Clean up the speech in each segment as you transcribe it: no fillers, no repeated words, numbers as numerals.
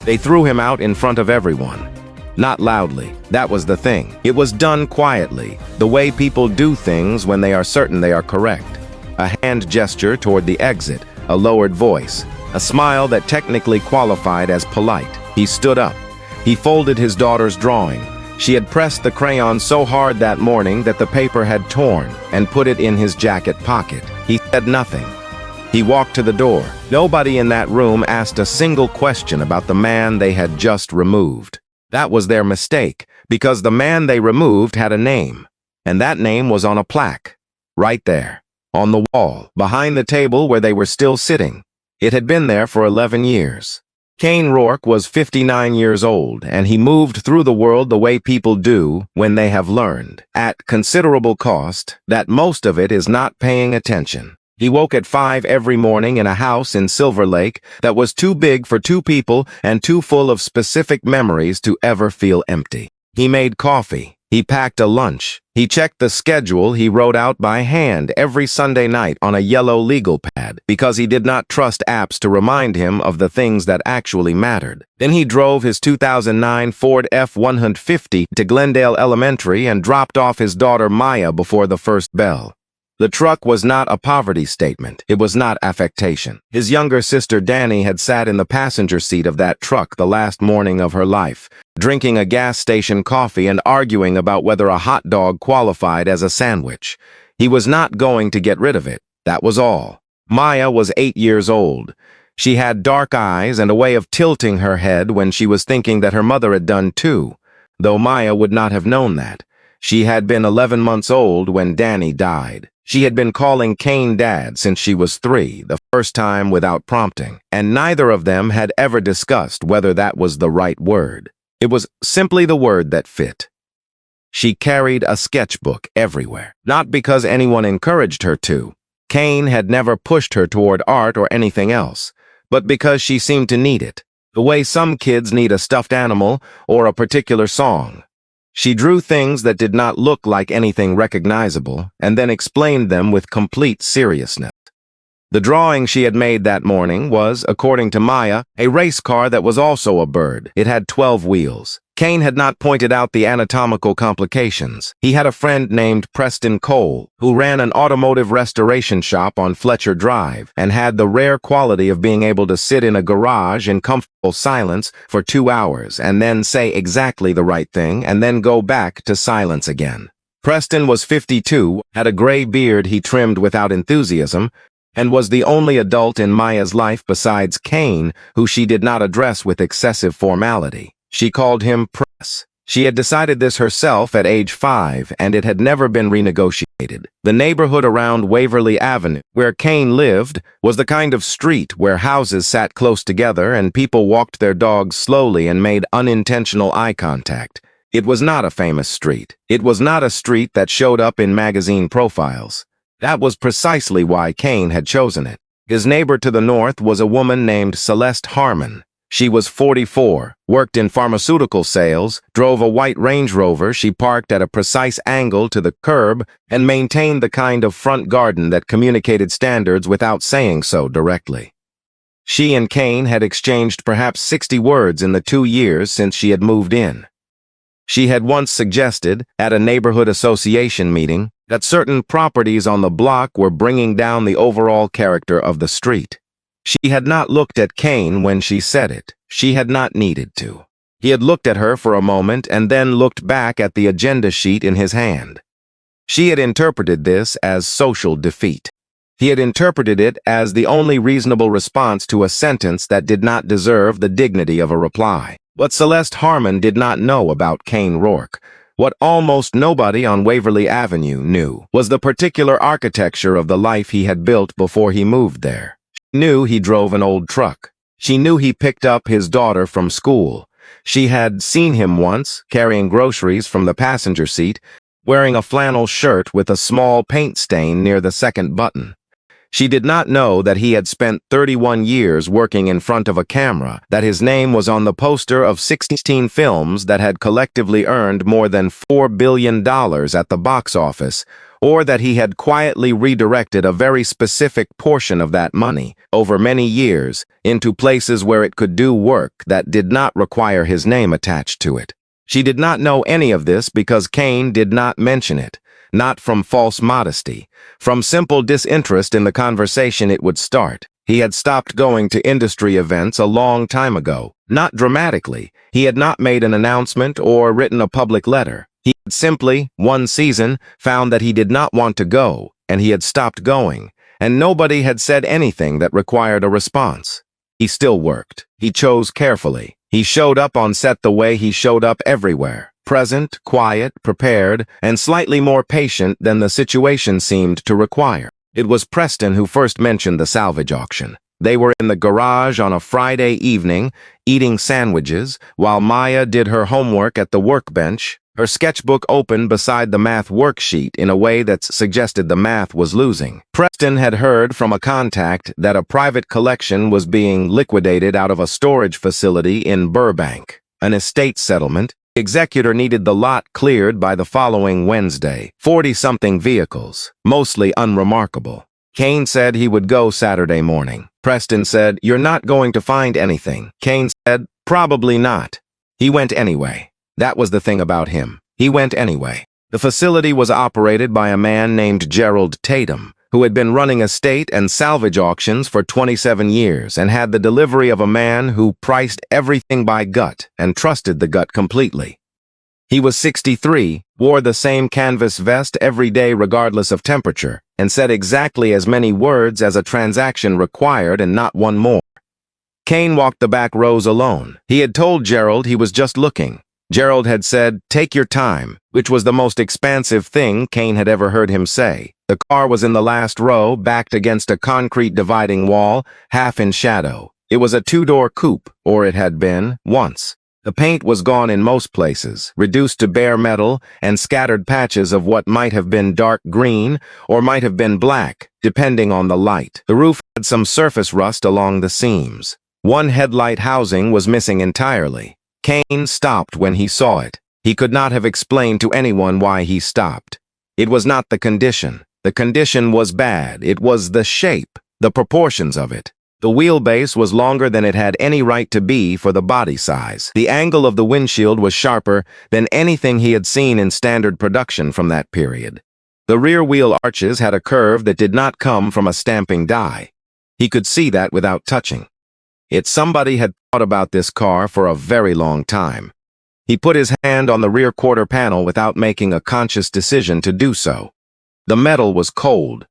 They threw him out in front of everyone. Not loudly, that was the thing. It was done quietly, the way people do things when they are certain they are correct. A hand gesture toward the exit, a lowered voice, a smile that technically qualified as polite. He stood up. He folded his daughter's drawing. She had pressed the crayon so hard that morning that the paper had torn, and put it in his jacket pocket. He said nothing. He walked to the door. Nobody in that room asked a single question about the man they had just removed. That was their mistake, because the man they removed had a name, and that name was on a plaque, right there, on the wall, behind the table where they were still sitting. It had been there for 11 years. Kane Rourke was 59 years old, and he moved through the world the way people do when they have learned, at considerable cost, that most of it is not paying attention. He woke at 5 every morning in a house in Silver Lake that was too big for 2 people and too full of specific memories to ever feel empty. He made coffee. He packed a lunch. He checked the schedule he wrote out by hand every Sunday night on a yellow legal pad because he did not trust apps to remind him of the things that actually mattered. Then he drove his 2009 Ford F-150 to Glendale Elementary and dropped off his daughter Maya before the first bell. The truck was not a poverty statement. It was not affectation. His younger sister Danny had sat in the passenger seat of that truck the last morning of her life, drinking a gas station coffee and arguing about whether a hot dog qualified as a sandwich. He was not going to get rid of it. That was all. Maya was 8 years old. She had dark eyes and a way of tilting her head when she was thinking that her mother had done too, though Maya would not have known that. She had been 11 months old when Danny died. She had been calling Kane Dad since she was 3, the first time without prompting, and neither of them had ever discussed whether that was the right word. It was simply the word that fit. She carried a sketchbook everywhere, not because anyone encouraged her to. Kane had never pushed her toward art or anything else, but because she seemed to need it, the way some kids need a stuffed animal or a particular song. She drew things that did not look like anything recognizable and then explained them with complete seriousness. The drawing she had made that morning was, according to Maya, a race car that was also a bird. It had 12 wheels. Kane had not pointed out the anatomical complications. He had a friend named Preston Cole, who ran an automotive restoration shop on Fletcher Drive and had the rare quality of being able to sit in a garage in comfortable silence for 2 hours and then say exactly the right thing and then go back to silence again. Preston was 52, had a gray beard he trimmed without enthusiasm, and was the only adult in Maya's life besides Kane who she did not address with excessive formality. She called him Press. She had decided this herself at age 5, and it had never been renegotiated. The neighborhood around Waverly Avenue, where Kane lived, was the kind of street where houses sat close together and people walked their dogs slowly and made unintentional eye contact. It was not a famous street. It was not a street that showed up in magazine profiles. That was precisely why Kane had chosen it. His neighbor to the north was a woman named Celeste Harmon. She was 44, worked in pharmaceutical sales, drove a white Range Rover she parked at a precise angle to the curb, and maintained the kind of front garden that communicated standards without saying so directly. She and Kane had exchanged perhaps 60 words in the 2 years since she had moved in. She had once suggested, at a neighborhood association meeting, that certain properties on the block were bringing down the overall character of the street. She had not looked at Kane when she said it. She had not needed to. He had looked at her for a moment and then looked back at the agenda sheet in his hand. She had interpreted this as social defeat. He had interpreted it as the only reasonable response to a sentence that did not deserve the dignity of a reply. What Celeste Harmon did not know about Kane Rourke, what almost nobody on Waverly Avenue knew, was the particular architecture of the life he had built before he moved there. She knew he drove an old truck. She knew he picked up his daughter from school. She had seen him once, carrying groceries from the passenger seat, wearing a flannel shirt with a small paint stain near the second button. She did not know that he had spent 31 years working in front of a camera, that his name was on the poster of 16 films that had collectively earned more than $4 billion at the box office, or that he had quietly redirected a very specific portion of that money over many years into places where it could do work that did not require his name attached to it. She did not know any of this because Kane did not mention it, not from false modesty, from simple disinterest in the conversation it would start. He had stopped going to industry events a long time ago, not dramatically. He had not made an announcement or written a public letter. He had simply, one season, found that he did not want to go, and he had stopped going, and nobody had said anything that required a response. He still worked. He chose carefully. He showed up on set the way he showed up everywhere, present, quiet, prepared, and slightly more patient than the situation seemed to require. It was Preston who first mentioned the salvage auction. They were in the garage on a Friday evening, eating sandwiches, while Maya did her homework at the workbench, her sketchbook open beside the math worksheet in a way that suggested the math was losing. Preston had heard from a contact that a private collection was being liquidated out of a storage facility in Burbank, an estate settlement. The executor needed the lot cleared by the following Wednesday. 40-something vehicles, mostly unremarkable. Kane said he would go Saturday morning. Preston said, "You're not going to find anything." Kane said, "Probably not." He went anyway. That was the thing about him. He went anyway. The facility was operated by a man named Gerald Tatum, who had been running estate and salvage auctions for 27 years and had the delivery of a man who priced everything by gut and trusted the gut completely. He was 63, wore the same canvas vest every day regardless of temperature, and said exactly as many words as a transaction required and not one more. Kane walked the back rows alone. He had told Gerald he was just looking. Gerald had said, "Take your time," which was the most expansive thing Kane had ever heard him say. The car was in the last row, backed against a concrete dividing wall, half in shadow. It was a two-door coupe, or it had been, once. The paint was gone in most places, reduced to bare metal and scattered patches of what might have been dark green or might have been black, depending on the light. The roof had some surface rust along the seams. One headlight housing was missing entirely. Kane stopped when he saw it. He could not have explained to anyone why he stopped. It was not the condition. The condition was bad. It was the shape, the proportions of it. The wheelbase was longer than it had any right to be for the body size. The angle of the windshield was sharper than anything he had seen in standard production from that period. The rear wheel arches had a curve that did not come from a stamping die. He could see that without touching. Somebody had thought about this car for a very long time. He put his hand on the rear quarter panel without making a conscious decision to do so. The metal was cold.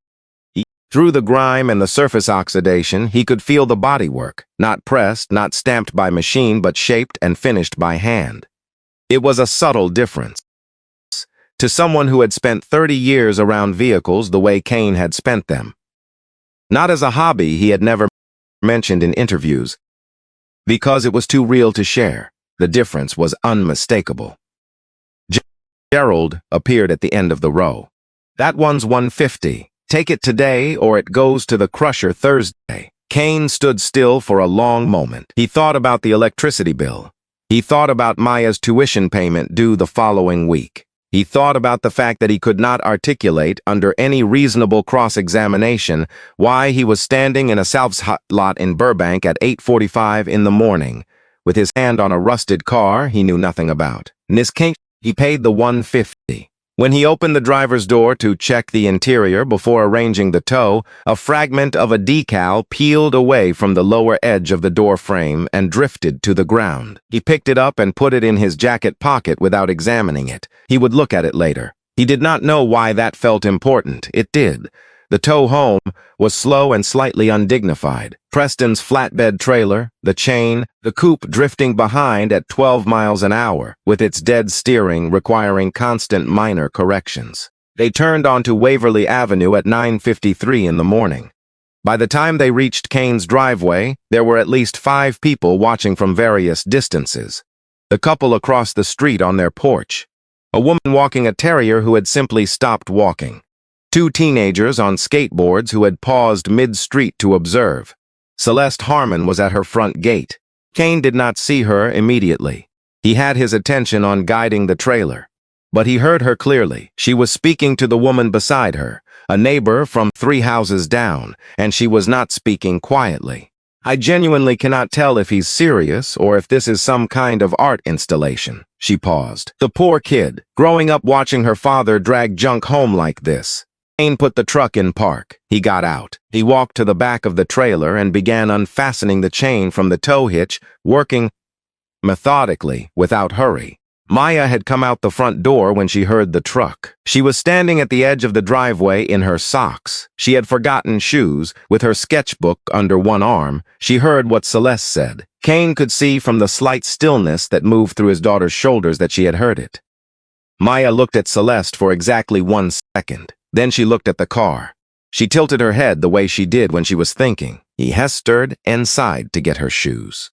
Through the grime and the surface oxidation, he could feel the bodywork, not pressed, not stamped by machine, but shaped and finished by hand. It was a subtle difference. To someone who had spent 30 years around vehicles the way Kane had spent them. Not as a hobby he had never mentioned in interviews, because it was too real to share. The difference was unmistakable. Gerald appeared at the end of the row. "That one's $150. Take it today or it goes to the crusher Thursday." Kane stood still for a long moment. He thought about the electricity bill. He thought about Maya's tuition payment due the following week. He thought about the fact that he could not articulate, under any reasonable cross-examination, why he was standing in a salvage lot in Burbank at 8:45 in the morning, with his hand on a rusted car he knew nothing about. He paid the $150. When he opened the driver's door to check the interior before arranging the tow, a fragment of a decal peeled away from the lower edge of the door frame and drifted to the ground. He picked it up and put it in his jacket pocket without examining it. He would look at it later. He did not know why that felt important. It did. The tow home was slow and slightly undignified. Preston's flatbed trailer, the chain, the coupe drifting behind at 12 miles an hour, with its dead steering requiring constant minor corrections. They turned onto Waverly Avenue at 9:53 in the morning. By the time they reached Kane's driveway, there were at least 5 people watching from various distances. The couple across the street on their porch. A woman walking a terrier who had simply stopped walking. 2 teenagers on skateboards who had paused mid-street to observe. Celeste Harmon was at her front gate. Kane did not see her immediately. He had his attention on guiding the trailer. but he heard her clearly. She was speaking to the woman beside her, a neighbor from 3 houses down, and she was not speaking quietly. I genuinely cannot tell if he's serious or if this is some kind of art installation. She paused. The poor kid, growing up watching her father drag junk home like this. Kane put the truck in park. He got out. He walked to the back of the trailer and began unfastening the chain from the tow hitch, working methodically, without hurry. Maya had come out the front door when she heard the truck. She was standing at the edge of the driveway in her socks. She had forgotten shoes. With her sketchbook under one arm, she heard what Celeste said. Kane could see from the slight stillness that moved through his daughter's shoulders that she had heard it. Maya looked at Celeste for exactly 1 second. Then she looked at the car. She tilted her head the way she did when she was thinking. He hesitated inside to get her shoes.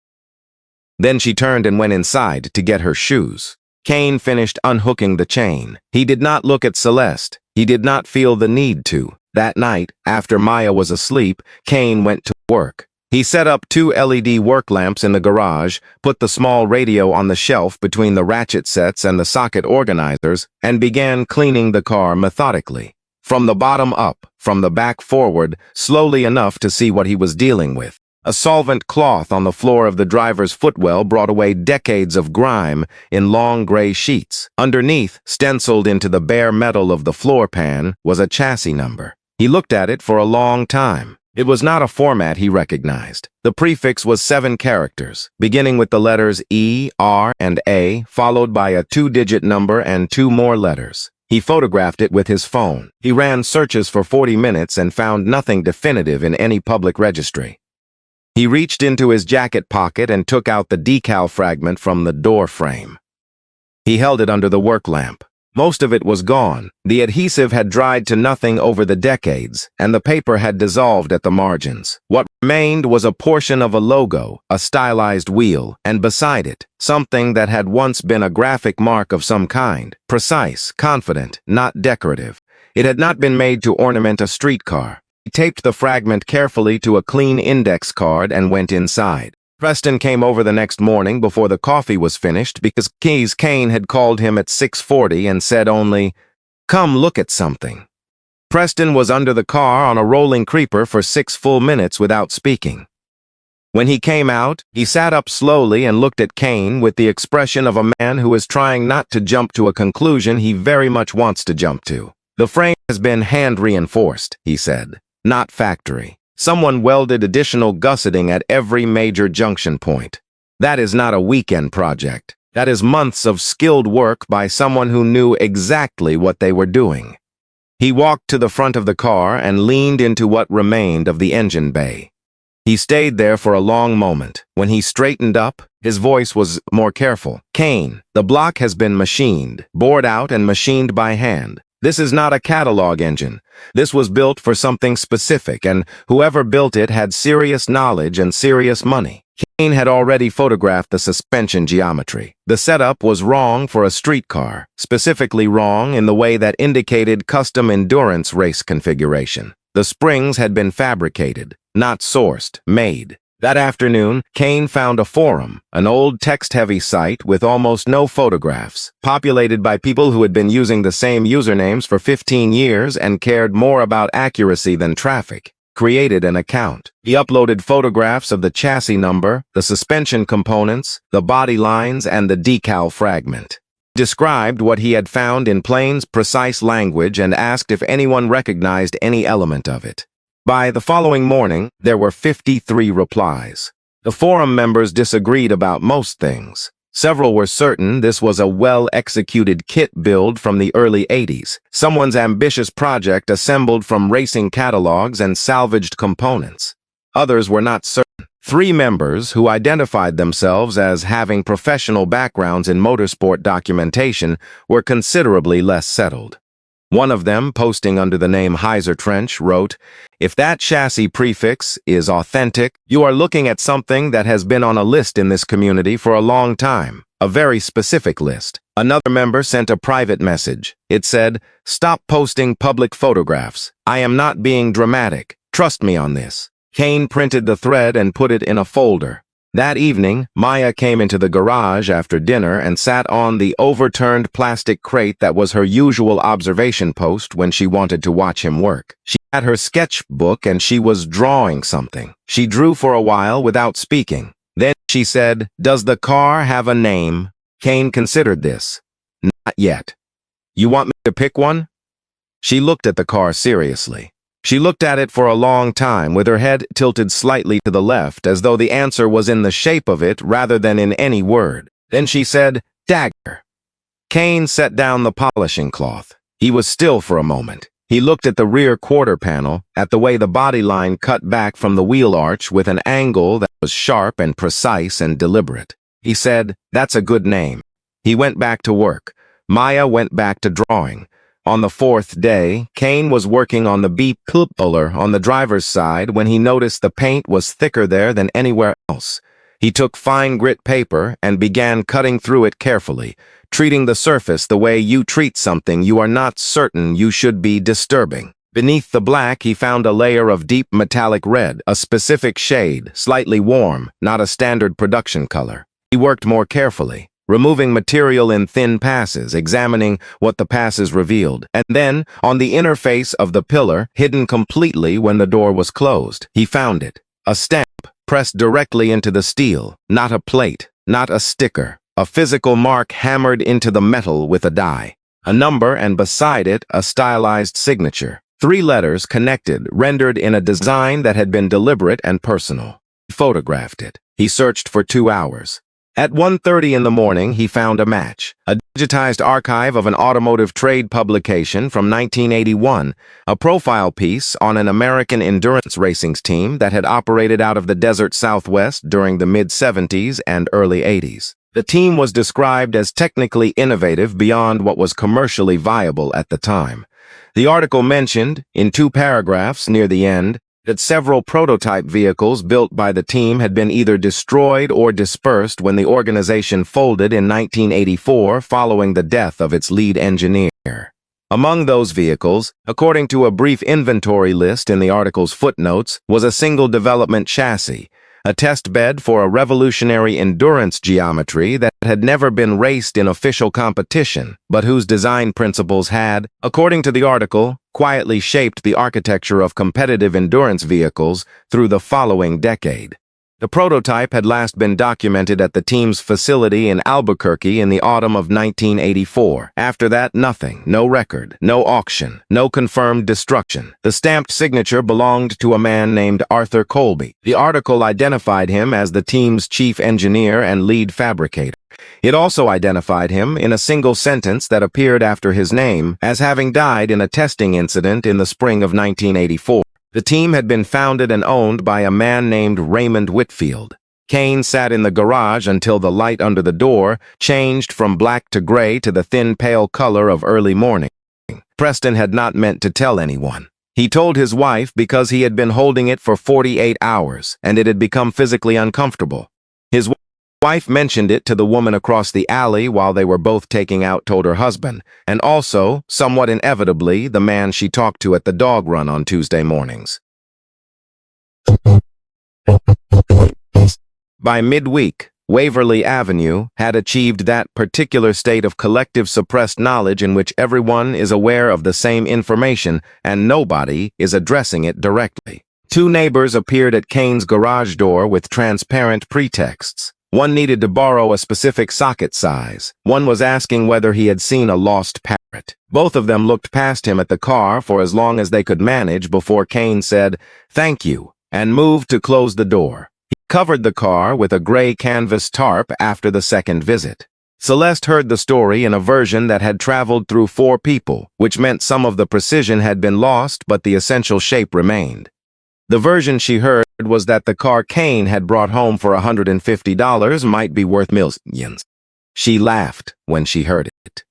Then she turned and went inside to get her shoes. Kane finished unhooking the chain. He did not look at Celeste. He did not feel the need to. That night, after Maya was asleep, Kane went to work. He set up 2 LED work lamps in the garage, put the small radio on the shelf between the ratchet sets and the socket organizers, and began cleaning the car methodically. From the bottom up, from the back forward, slowly enough to see what he was dealing with. A solvent cloth on the floor of the driver's footwell brought away decades of grime in long gray sheets. Underneath, stenciled into the bare metal of the floor pan, was a chassis number. He looked at it for a long time. It was not a format he recognized. The prefix was 7 characters, beginning with the letters E, R, and A, followed by a 2-digit number and 2 more letters. He photographed it with his phone. He ran searches for 40 minutes and found nothing definitive in any public registry. He reached into his jacket pocket and took out the decal fragment from the door frame. He held it under the work lamp. Most of it was gone. The adhesive had dried to nothing over the decades, and the paper had dissolved at the margins. What remained was a portion of a logo, a stylized wheel, and beside it, something that had once been a graphic mark of some kind. Precise, confident, not decorative. It had not been made to ornament a streetcar. He taped the fragment carefully to a clean index card and went inside. Preston came over the next morning before the coffee was finished because Kane had called him at 6:40 and said only, "Come look at something." Preston was under the car on a rolling creeper for 6 full minutes without speaking. When he came out, he sat up slowly and looked at Kane with the expression of a man who is trying not to jump to a conclusion he very much wants to jump to. "The frame has been hand-reinforced," he said, "not factory. Someone welded additional gusseting at every major junction point. That is not a weekend project. That is months of skilled work by someone who knew exactly what they were doing." He walked to the front of the car and leaned into what remained of the engine bay. He stayed there for a long moment. When he straightened up, his voice was more careful. "Kane, the block has been machined, bored out and machined by hand. This is not a catalog engine. This was built for something specific, and whoever built it had serious knowledge and serious money." Kane had already photographed the suspension geometry. The setup was wrong for a streetcar, specifically wrong in the way that indicated custom endurance race configuration. The springs had been fabricated, not sourced, made. That afternoon, Kane found a forum, an old text-heavy site with almost no photographs, populated by people who had been using the same usernames for 15 years and cared more about accuracy than traffic. Created an account. He uploaded photographs of the chassis number, the suspension components, the body lines, and the decal fragment. Described what he had found in plain, precise language and asked if anyone recognized any element of it. By the following morning, there were 53 replies. The forum members disagreed about most things. Several were certain this was a well-executed kit build from the early 80s, someone's ambitious project assembled from racing catalogs and salvaged components. Others were not certain. 3 members, who identified themselves as having professional backgrounds in motorsport documentation, were considerably less settled. One of them, posting under the name Heiser Trench, wrote, "If that chassis prefix is authentic, you are looking at something that has been on a list in this community for a long time, a very specific list." Another member sent a private message. It said, "Stop posting public photographs. I am not being dramatic. Trust me on this." Kane printed the thread and put it in a folder. That evening, Maya came into the garage after dinner and sat on the overturned plastic crate that was her usual observation post when she wanted to watch him work. She had her sketchbook and she was drawing something. She drew for a while without speaking. Then she said, "Does the car have a name?" Kane considered this. "Not yet." "You want me to pick one?" She looked at the car seriously. She looked at it for a long time with her head tilted slightly to the left as though the answer was in the shape of it rather than in any word. Then she said, "Dagger." Kane set down the polishing cloth. He was still for a moment. He looked at the rear quarter panel, at the way the body line cut back from the wheel arch with an angle that was sharp and precise and deliberate. He said, "That's a good name." He went back to work. Maya went back to drawing. On the fourth day, Kane was working on the B-coupe on the driver's side when he noticed the paint was thicker there than anywhere else. He took fine grit paper and began cutting through it carefully, treating the surface the way you treat something you are not certain you should be disturbing. Beneath the black, he found a layer of deep metallic red, a specific shade, slightly warm, not a standard production color. He worked more carefully, removing material in thin passes, examining what the passes revealed. And then, on the inner face of the pillar, hidden completely when the door was closed, he found it. A stamp, pressed directly into the steel, not a plate, not a sticker. A physical mark hammered into the metal with a die. A number, and beside it, a stylized signature. 3 letters connected, rendered in a design that had been deliberate and personal. He photographed it. He searched for 2 hours. At 1:30 in the morning, he found a match, a digitized archive of an automotive trade publication from 1981, a profile piece on an American endurance racing team that had operated out of the desert Southwest during the mid-70s and early 80s. The team was described as technically innovative beyond what was commercially viable at the time. The article mentioned, in 2 paragraphs near the end, that several prototype vehicles built by the team had been either destroyed or dispersed when the organization folded in 1984 following the death of its lead engineer. Among those vehicles, according to a brief inventory list in the article's footnotes, was a single development chassis, a test bed for a revolutionary endurance geometry that had never been raced in official competition, but whose design principles had, according to the article, quietly shaped the architecture of competitive endurance vehicles through the following decade. The prototype had last been documented at the team's facility in Albuquerque in the autumn of 1984. After that, nothing, no record, no auction, no confirmed destruction. The stamped signature belonged to a man named Arthur Colby. The article identified him as the team's chief engineer and lead fabricator. It also identified him, in a single sentence that appeared after his name, as having died in a testing incident in the spring of 1984. The team had been founded and owned by a man named Raymond Whitfield. Kane sat in the garage until the light under the door changed from black to gray to the thin pale color of early morning. Preston had not meant to tell anyone. He told his wife because he had been holding it for 48 hours, and it had become physically uncomfortable. His wife mentioned it to the woman across the alley while they were both taking out, told her husband, and also, somewhat inevitably, the man she talked to at the dog run on Tuesday mornings. By midweek, Waverly Avenue had achieved that particular state of collective suppressed knowledge in which everyone is aware of the same information and nobody is addressing it directly. 2 neighbors appeared at Kane's garage door with transparent pretexts. One needed to borrow a specific socket size. One was asking whether he had seen a lost parrot. Both of them looked past him at the car for as long as they could manage before Kane said, "Thank you," and moved to close the door. He covered the car with a gray canvas tarp after the second visit. Celeste heard the story in a version that had traveled through 4 people, which meant some of the precision had been lost but the essential shape remained. The version she heard was that the car Kane had brought home for $150 might be worth millions. She laughed when she heard it.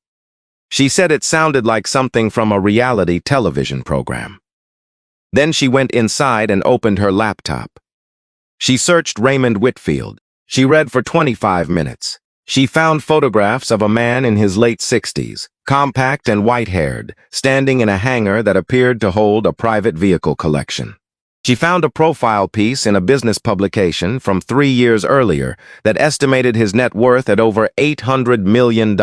She said it sounded like something from a reality television program. Then she went inside and opened her laptop. She searched Raymond Whitfield. She read for 25 minutes. She found photographs of a man in his late 60s, compact and white-haired, standing in a hangar that appeared to hold a private vehicle collection. She found a profile piece in a business publication from 3 years earlier that estimated his net worth at over $800 million,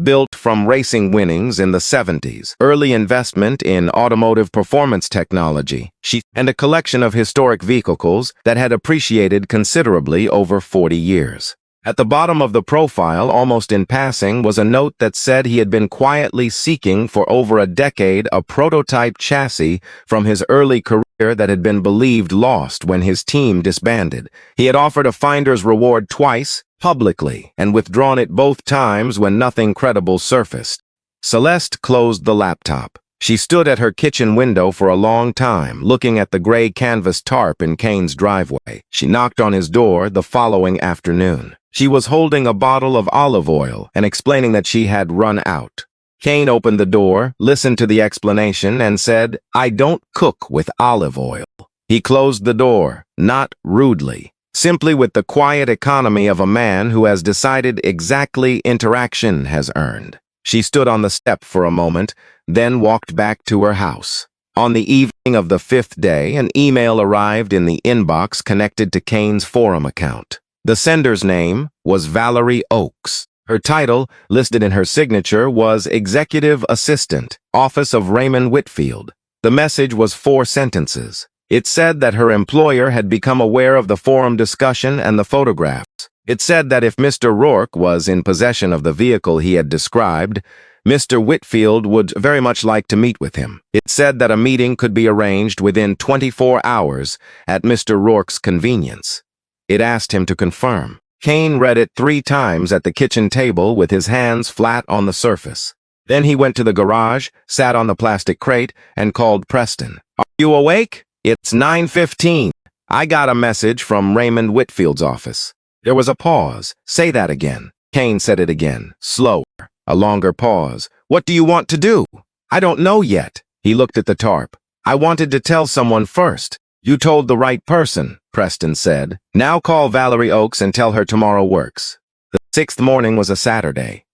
built from racing winnings in the 70s, early investment in automotive performance technology, and a collection of historic vehicles that had appreciated considerably over 40 years. At the bottom of the profile, almost in passing, was a note that said he had been quietly seeking for over a decade a prototype chassis from his early career that had been believed lost when his team disbanded. He had offered a finder's reward twice, publicly, and withdrawn it both times when nothing credible surfaced. Celeste closed the laptop. She stood at her kitchen window for a long time, looking at the gray canvas tarp in Kane's driveway. She knocked on his door the following afternoon. She was holding a bottle of olive oil and explaining that she had run out. Kane opened the door, listened to the explanation, and said, "I don't cook with olive oil." He closed the door, not rudely, simply with the quiet economy of a man who has decided exactly interaction has earned. She stood on the step for a moment, then walked back to her house. On the evening of the 5th day, an email arrived in the inbox connected to Kane's forum account. The sender's name was Valerie Oakes. Her title, listed in her signature, was Executive Assistant, Office of Raymond Whitfield. The message was 4 sentences. It said that her employer had become aware of the forum discussion and the photographs. It said that if Mr. Rourke was in possession of the vehicle he had described, Mr. Whitfield would very much like to meet with him. It said that a meeting could be arranged within 24 hours at Mr. Rourke's convenience. It asked him to confirm. Kane read it 3 times at the kitchen table with his hands flat on the surface. Then he went to the garage, sat on the plastic crate, and called Preston. "Are you awake? It's 9:15. I got a message from Raymond Whitfield's office." There was a pause. "Say that again." Kane said it again, slower. A longer pause. "What do you want to do?" "I don't know yet." He looked at the tarp. "I wanted to tell someone first." "You told the right person," Preston said. "Now call Valerie Oakes and tell her tomorrow works." The 6th morning was a Saturday.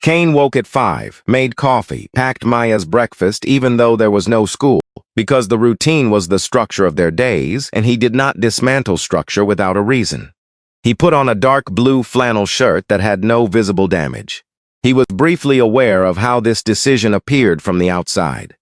Kane woke at 5, made coffee, packed Maya's breakfast even though there was no school, because the routine was the structure of their days, and he did not dismantle structure without a reason. He put on a dark blue flannel shirt that had no visible damage. He was briefly aware of how this decision appeared from the outside.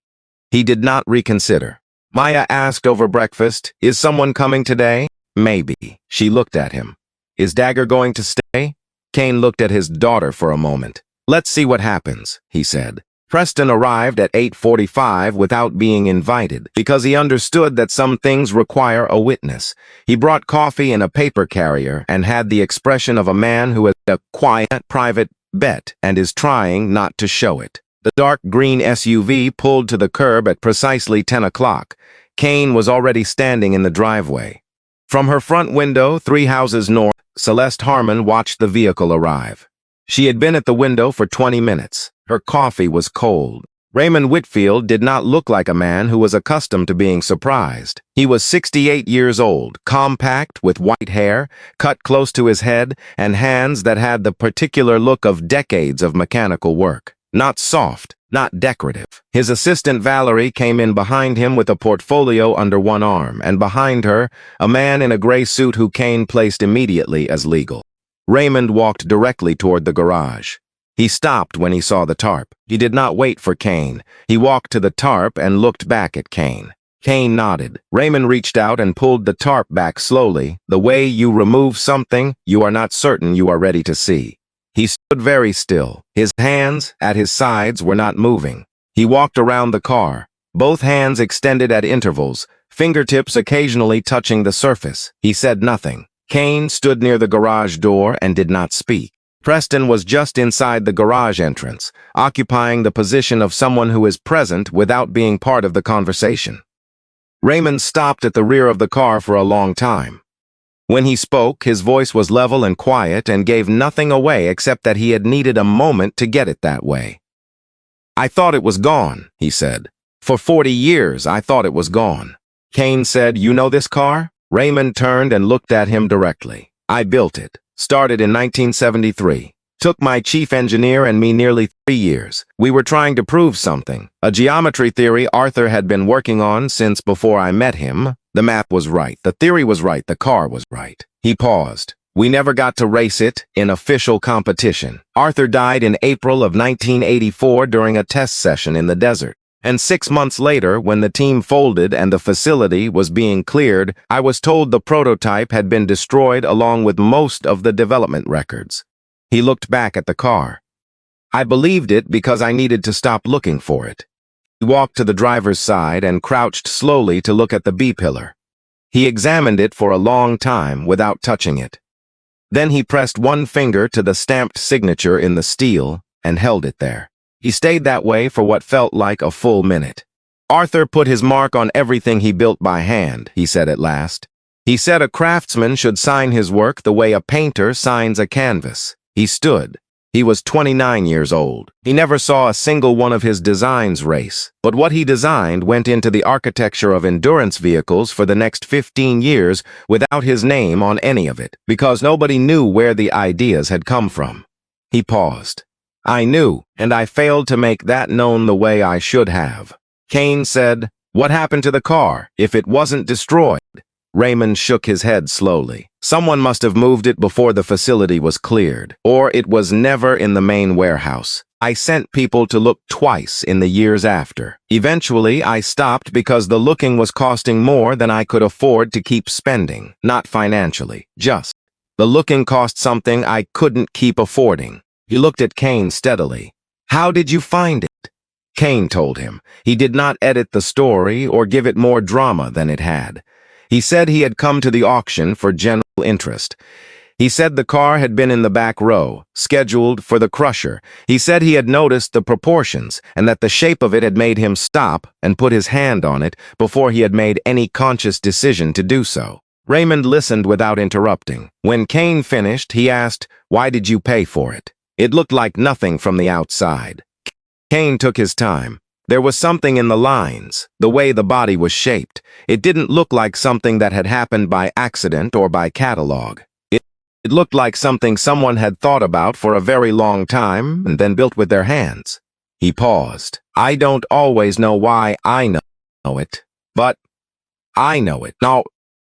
He did not reconsider. Maya asked over breakfast, "Is someone coming today?" "Maybe." She looked at him. "Is Dagger going to stay?" Kane looked at his daughter for a moment. "Let's see what happens," he said. Preston arrived at 8:45 without being invited, because he understood that some things require a witness. He brought coffee in a paper carrier and had the expression of a man who has a quiet, private bet and is trying not to show it. The dark green SUV pulled to the curb at precisely 10 o'clock. Kane was already standing in the driveway. From her front window, 3 houses north, Celeste Harmon watched the vehicle arrive. She had been at the window for 20 minutes. Her coffee was cold. Raymond Whitfield did not look like a man who was accustomed to being surprised. He was 68 years old, compact, with white hair, cut close to his head, and hands that had the particular look of decades of mechanical work. Not soft, not decorative. His assistant Valerie came in behind him with a portfolio under one arm, and behind her, a man in a gray suit who Kane placed immediately as legal. Raymond walked directly toward the garage. He stopped when he saw the tarp. He did not wait for Kane. He walked to the tarp and looked back at Kane. Kane nodded. Raymond reached out and pulled the tarp back slowly, the way you remove something you are not certain you are ready to see. He stood very still. His hands, at his sides, were not moving. He walked around the car, both hands extended at intervals, fingertips occasionally touching the surface. He said nothing. Kane stood near the garage door and did not speak. Preston was just inside the garage entrance, occupying the position of someone who is present without being part of the conversation. Raymond stopped at the rear of the car for a long time. When he spoke, his voice was level and quiet and gave nothing away except that he had needed a moment to get it that way. "I thought it was gone," he said. "For 40 years, I thought it was gone." Kane said, "You know this car?" Raymond turned and looked at him directly. "I built it. Started in 1973. Took my chief engineer and me nearly 3 years. We were trying to prove something. A geometry theory Arthur had been working on since before I met him. The map was right. The theory was right. The car was right. He paused. We never got to race it in official competition. Arthur died in April of 1984 during a test session in the desert. And 6 months later, when the team folded and the facility was being cleared, I was told the prototype had been destroyed along with most of the development records. He looked back at the car. I believed it because I needed to stop looking for it. He walked to the driver's side and crouched slowly to look at the B-pillar. He examined it for a long time without touching it. Then he pressed one finger to the stamped signature in the steel and held it there. He stayed that way for what felt like a full minute. Arthur put his mark on everything he built by hand, he said at last. He said a craftsman should sign his work the way a painter signs a canvas. He stood. He was 29 years old. He never saw a single one of his designs race, but what he designed went into the architecture of endurance vehicles for the next 15 years without his name on any of it, because nobody knew where the ideas had come from. He paused. I knew, and I failed to make that known the way I should have. Kane said, "What happened to the car, if it wasn't destroyed?" Raymond shook his head slowly. Someone must have moved it before the facility was cleared, or it was never in the main warehouse. I sent people to look twice in the years after. Eventually, I stopped because the looking was costing more than I could afford to keep spending. Not financially, just. The looking cost something I couldn't keep affording. He looked at Kane steadily. How did you find it? Kane told him. He did not edit the story or give it more drama than it had. He said he had come to the auction for general interest. He said the car had been in the back row, scheduled for the crusher. He said he had noticed the proportions and that the shape of it had made him stop and put his hand on it before he had made any conscious decision to do so. Raymond listened without interrupting. When Kane finished, he asked, "Why did you pay for it?" It looked like nothing from the outside. Kane took his time. There was something in the lines, the way the body was shaped. It didn't look like something that had happened by accident or by catalog. It looked like something someone had thought about for a very long time and then built with their hands. He paused. I don't always know why I know it, but I know it. Now,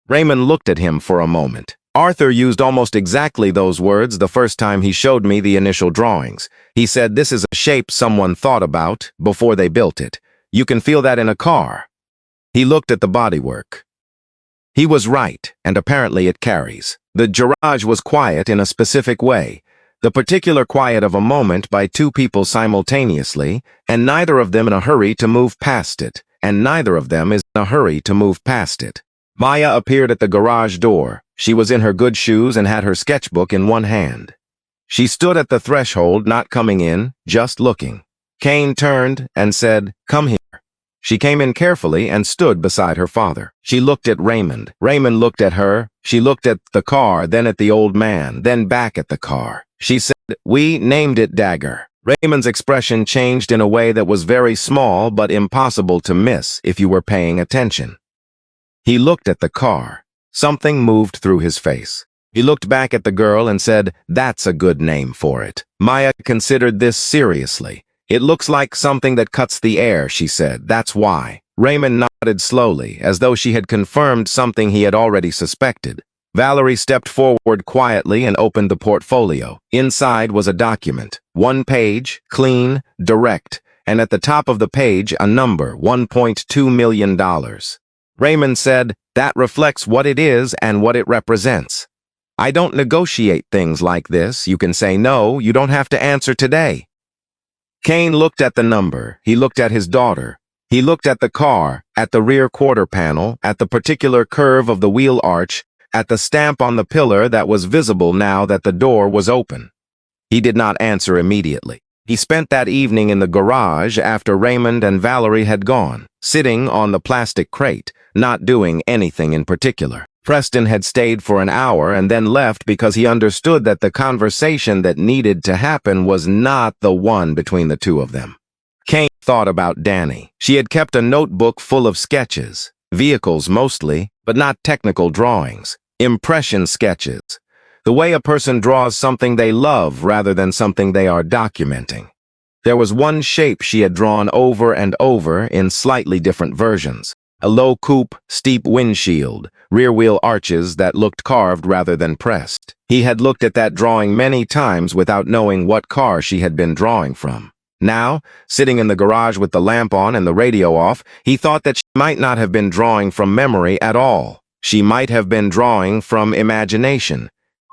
Raymond looked at him for a moment. Arthur used almost exactly those words the first time he showed me the initial drawings. He said, "This is a shape someone thought about before they built it. You can feel that in a car." He looked at the bodywork. He was right, and apparently it carries. The garage was quiet in a specific way, the particular quiet of a moment by two people simultaneously, and neither of them in a hurry to move past it, and neither of them is in a hurry to move past it. Maya appeared at the garage door. She was in her good shoes and had her sketchbook in one hand. She stood at the threshold, not coming in, just looking. Kane turned and said, "Come here." She came in carefully and stood beside her father. She looked at Raymond. Raymond looked at her. She looked at the car, then at the old man, then back at the car. She said, "We named it Dagger." Raymond's expression changed in a way that was very small but impossible to miss if you were paying attention. He looked at the car. Something moved through his face. He looked back at the girl and said, "That's a good name for it." Maya considered this seriously. "It looks like something that cuts the air," she said. "That's why." Raymond nodded slowly, as though she had confirmed something he had already suspected. Valerie stepped forward quietly and opened the portfolio. Inside was a document. 1 page, clean, direct, and at the top of the page a number, $1.2 million. Raymond said, "That reflects what it is and what it represents. I don't negotiate things like this. You can say no, you don't have to answer today." Kane looked at the number. He looked at his daughter. He looked at the car, at the rear quarter panel, at the particular curve of the wheel arch, at the stamp on the pillar that was visible now that the door was open. He did not answer immediately. He spent that evening in the garage after Raymond and Valerie had gone, sitting on the plastic crate, not doing anything in particular. Preston had stayed for an hour and then left because he understood that the conversation that needed to happen was not the one between the two of them. Kane thought about Danny. She had kept a notebook full of sketches, vehicles mostly, but not technical drawings, impression sketches. The way a person draws something they love rather than something they are documenting. There was one shape she had drawn over and over in slightly different versions. A low coupe, steep windshield, rear wheel arches that looked carved rather than pressed. He had looked at that drawing many times without knowing what car she had been drawing from. Now, sitting in the garage with the lamp on and the radio off, he thought that she might not have been drawing from memory at all. She might have been drawing from imagination,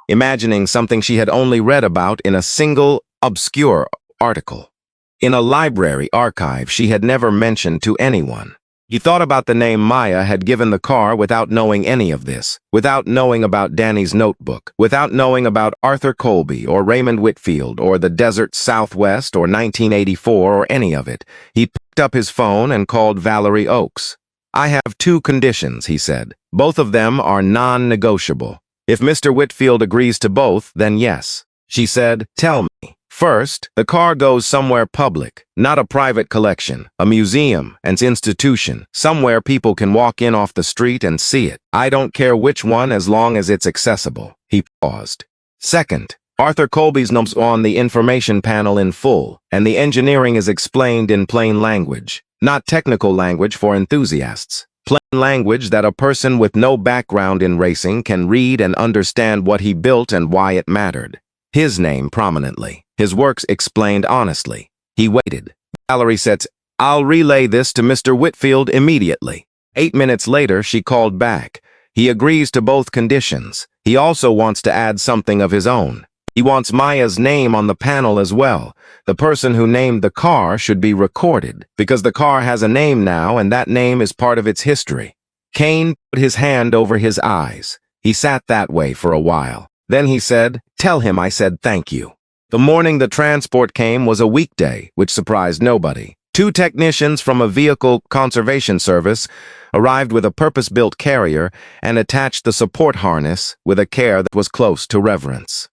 imagining something she had only read about in a single, obscure article. In a library archive she had never mentioned to anyone. He thought about the name Maya had given the car without knowing any of this, without knowing about Danny's notebook, without knowing about Arthur Colby or Raymond Whitfield or the Desert Southwest or 1984 or any of it. He picked up his phone and called Valerie Oakes. "I have 2 conditions," he said. "Both of them are non-negotiable. If Mr. Whitfield agrees to both, then yes." She said, "Tell me." "First, the car goes somewhere public, not a private collection, a museum, an institution, somewhere people can walk in off the street and see it. I don't care which one as long as it's accessible." He paused. "Second, Arthur Colby's name's on the information panel in full, and the engineering is explained in plain language, not technical language for enthusiasts. Plain language that a person with no background in racing can read and understand what he built and why it mattered. His name prominently. His works explained honestly." He waited. Valerie said, "I'll relay this to Mr. Whitfield immediately." 8 minutes later, she called back. "He agrees to both conditions. He also wants to add something of his own. He wants Maya's name on the panel as well. The person who named the car should be recorded, because the car has a name now and that name is part of its history." Kane put his hand over his eyes. He sat that way for a while. Then he said, "Tell him I said thank you." The morning the transport came was a weekday, which surprised nobody. 2 technicians from a vehicle conservation service arrived with a purpose-built carrier and attached the support harness with a care that was close to reverence.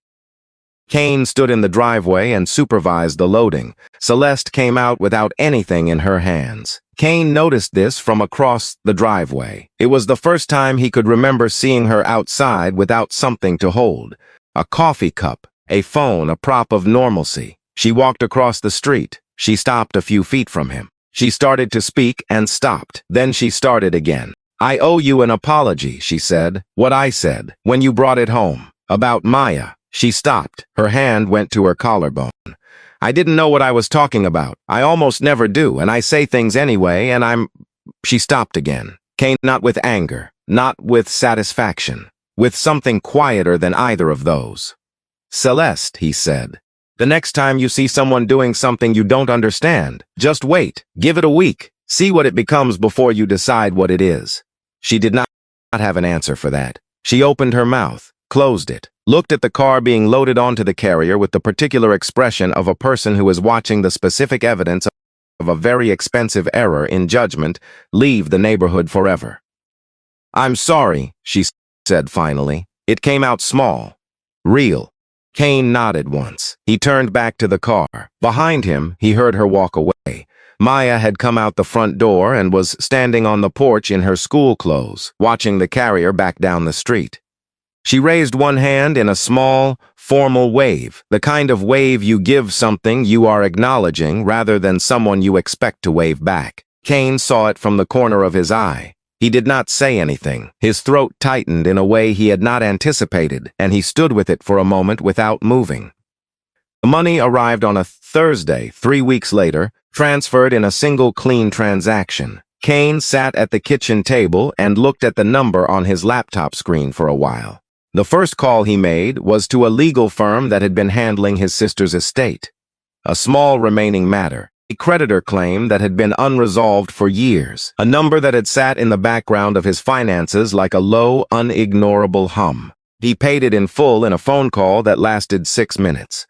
Kane stood in the driveway and supervised the loading. Celeste came out without anything in her hands. Kane noticed this from across the driveway. It was the first time he could remember seeing her outside without something to hold. A coffee cup, a phone, a prop of normalcy. She walked across the street. She stopped a few feet from him. She started to speak and stopped. Then she started again. "I owe you an apology," she said. "What I said, when you brought it home. About Maya." She stopped. Her hand went to her collarbone. "I didn't know what I was talking about. I almost never do, and I say things anyway, and I'm—" She stopped again. Kane, not with anger, not with satisfaction, with something quieter than either of those. "Celeste," he said, "the next time you see someone doing something you don't understand, just wait. Give it a week. See what it becomes before you decide what it is." She did not have an answer for that. She opened her mouth, closed it, looked at the car being loaded onto the carrier with the particular expression of a person who is watching the specific evidence of a very expensive error in judgment leave the neighborhood forever. "I'm sorry," she said finally. It came out small. "Real." Kane nodded once. He turned back to the car. Behind him, he heard her walk away. Maya had come out the front door and was standing on the porch in her school clothes, watching the carrier back down the street. She raised one hand in a small, formal wave, the kind of wave you give something you are acknowledging rather than someone you expect to wave back. Kane saw it from the corner of his eye. He did not say anything. His throat tightened in a way he had not anticipated, and he stood with it for a moment without moving. The money arrived on a Thursday, 3 weeks later, transferred in a single clean transaction. Kane sat at the kitchen table and looked at the number on his laptop screen for a while. The first call he made was to a legal firm that had been handling his sister's estate. A small remaining matter, a creditor claim that had been unresolved for years, a number that had sat in the background of his finances like a low, unignorable hum. He paid it in full in a phone call that lasted 6 minutes.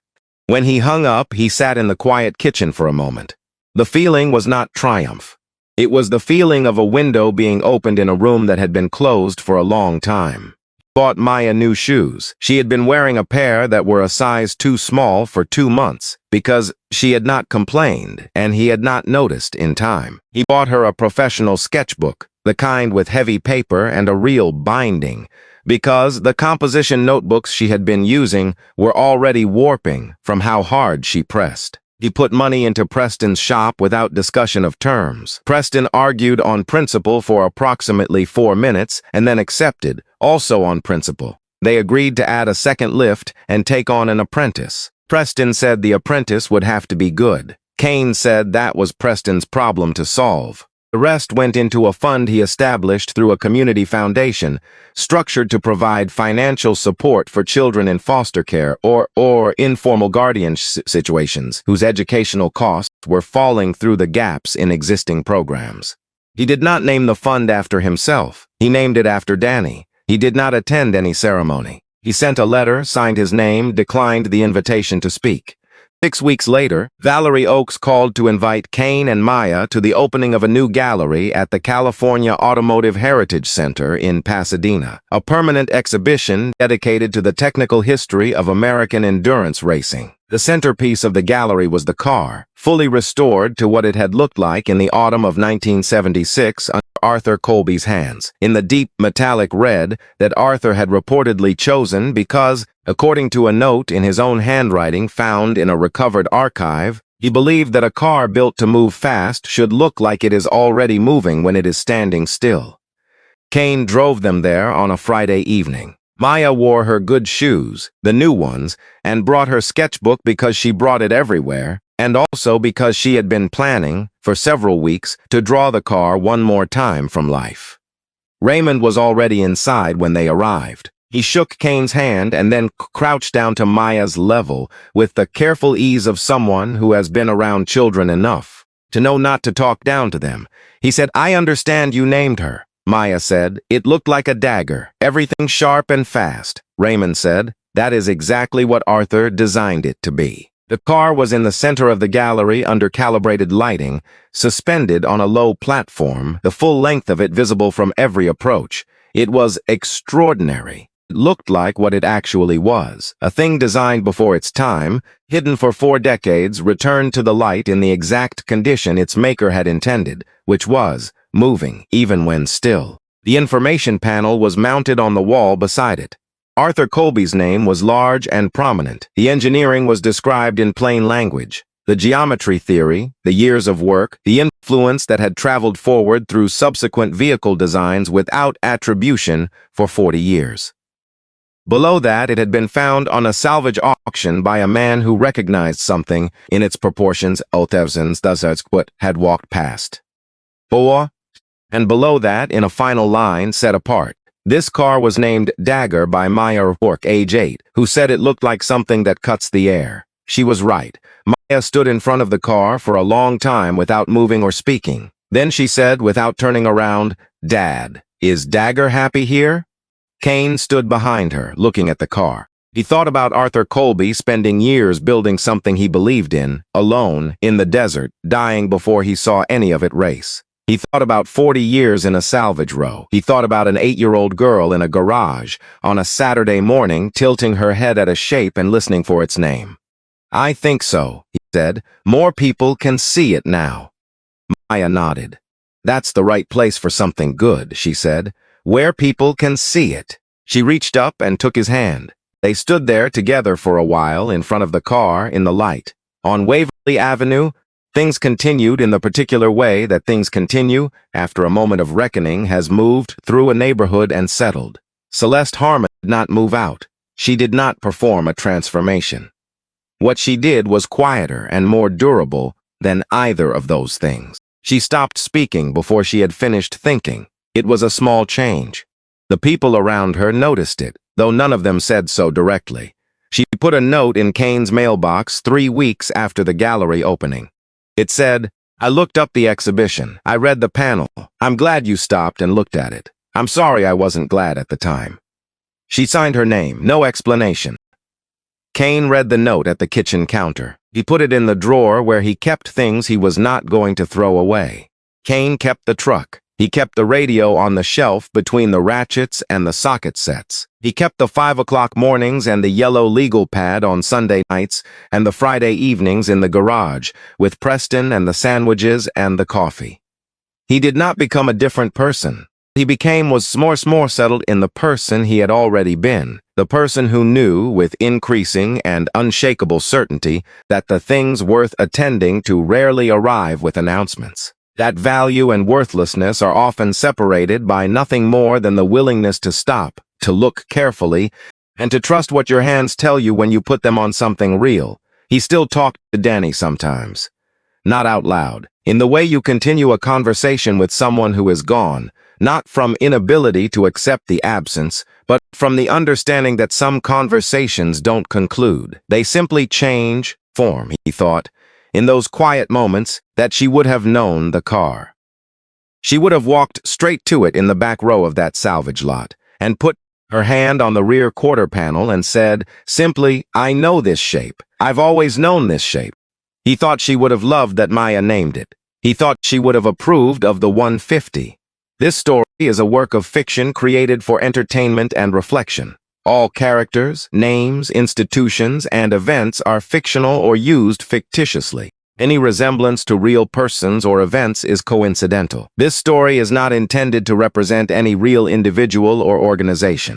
When he hung up, he sat in the quiet kitchen for a moment. The feeling was not triumph. It was the feeling of a window being opened in a room that had been closed for a long time. Bought Maya new shoes. She had been wearing a pair that were a size too small for 2 months because she had not complained and he had not noticed in time. He bought her a professional sketchbook, the kind with heavy paper and a real binding, because the composition notebooks she had been using were already warping from how hard she pressed. He put money into Preston's shop without discussion of terms. Preston argued on principle for approximately 4 minutes and then accepted, also on principle. They agreed to add a second lift and take on an apprentice. Preston said the apprentice would have to be good. Kane said that was Preston's problem to solve. The rest went into a fund he established through a community foundation, structured to provide financial support for children in foster care or informal guardianship situations whose educational costs were falling through the gaps in existing programs. He did not name the fund after himself. He named it after Danny. He did not attend any ceremony. He sent a letter, signed his name, declined the invitation to speak. 6 weeks later, Valerie Oakes called to invite Kane and Maya to the opening of a new gallery at the California Automotive Heritage Center in Pasadena, a permanent exhibition dedicated to the technical history of American endurance racing. The centerpiece of the gallery was the car, fully restored to what it had looked like in the autumn of 1976 under Arthur Colby's hands, in the deep metallic red that Arthur had reportedly chosen because, according to a note in his own handwriting found in a recovered archive, he believed that a car built to move fast should look like it is already moving when it is standing still. Kane drove them there on a Friday evening. Maya wore her good shoes, the new ones, and brought her sketchbook because she brought it everywhere, and also because she had been planning, for several weeks, to draw the car one more time from life. Raymond was already inside when they arrived. He shook Kane's hand and then crouched down to Maya's level with the careful ease of someone who has been around children enough to know not to talk down to them. He said, "I understand you named her." Maya said, "It looked like a dagger, everything sharp and fast." Raymond said, "That is exactly what Arthur designed it to be." The car was in the center of the gallery under calibrated lighting, suspended on a low platform, the full length of it visible from every approach. It was extraordinary. It looked like what it actually was, a thing designed before its time, hidden for 4 decades, returned to the light in the exact condition its maker had intended, which was moving, even when still. The information panel was mounted on the wall beside it. Arthur Colby's name was large and prominent. The engineering was described in plain language. The geometry theory, the years of work, the influence that had traveled forward through subsequent vehicle designs without attribution for 40 years. Below that, it had been found on a salvage auction by a man who recognized something in its proportions had walked past. And below that, in a final line set apart, this car was named Dagger by Maya Rourke, age 8, who said it looked like something that cuts the air. She was right. Maya stood in front of the car for a long time without moving or speaking. Then she said, without turning around, "Dad, is Dagger happy here?" Kane stood behind her, looking at the car. He thought about Arthur Colby spending years building something he believed in, alone, in the desert, dying before he saw any of it race. He thought about 40 years in a salvage row. He thought about an 8-year-old girl in a garage on a Saturday morning tilting her head at a shape and listening for its name. "I think so," he said. "More people can see it now." Maya nodded. "That's the right place for something good," she said. "Where people can see it." She reached up and took his hand. They stood there together for a while in front of the car in the light. On Waverly Avenue, things continued in the particular way that things continue after a moment of reckoning has moved through a neighborhood and settled. Celeste Harmon did not move out. She did not perform a transformation. What she did was quieter and more durable than either of those things. She stopped speaking before she had finished thinking. It was a small change. The people around her noticed it, though none of them said so directly. She put a note in Kane's mailbox 3 weeks after the gallery opening. It said, "I looked up the exhibition. I read the panel. I'm glad you stopped and looked at it. I'm sorry I wasn't glad at the time." She signed her name, no explanation. Kane read the note at the kitchen counter. He put it in the drawer where he kept things he was not going to throw away. Kane kept the truck. He kept the radio on the shelf between the ratchets and the socket sets. He kept the 5 o'clock mornings and the yellow legal pad on Sunday nights and the Friday evenings in the garage with Preston and the sandwiches and the coffee. He did not become a different person. he became was more settled in the person he had already been, the person who knew with increasing and unshakable certainty that the things worth attending to rarely arrive with announcements. That value and worthlessness are often separated by nothing more than the willingness to stop, to look carefully, and to trust what your hands tell you when you put them on something real. He still talked to Danny sometimes. Not out loud. In the way you continue a conversation with someone who is gone, not from inability to accept the absence, but from the understanding that some conversations don't conclude. They simply change form, he thought. In those quiet moments, that she would have known the car. She would have walked straight to it in the back row of that salvage lot, and put her hand on the rear quarter panel and said, simply, I know this shape. I've always known this shape. He thought she would have loved that Maya named it. He thought she would have approved of the 150. This story is a work of fiction created for entertainment and reflection. All characters, names, institutions, and events are fictional or used fictitiously. Any resemblance to real persons or events is coincidental. This story is not intended to represent any real individual or organization.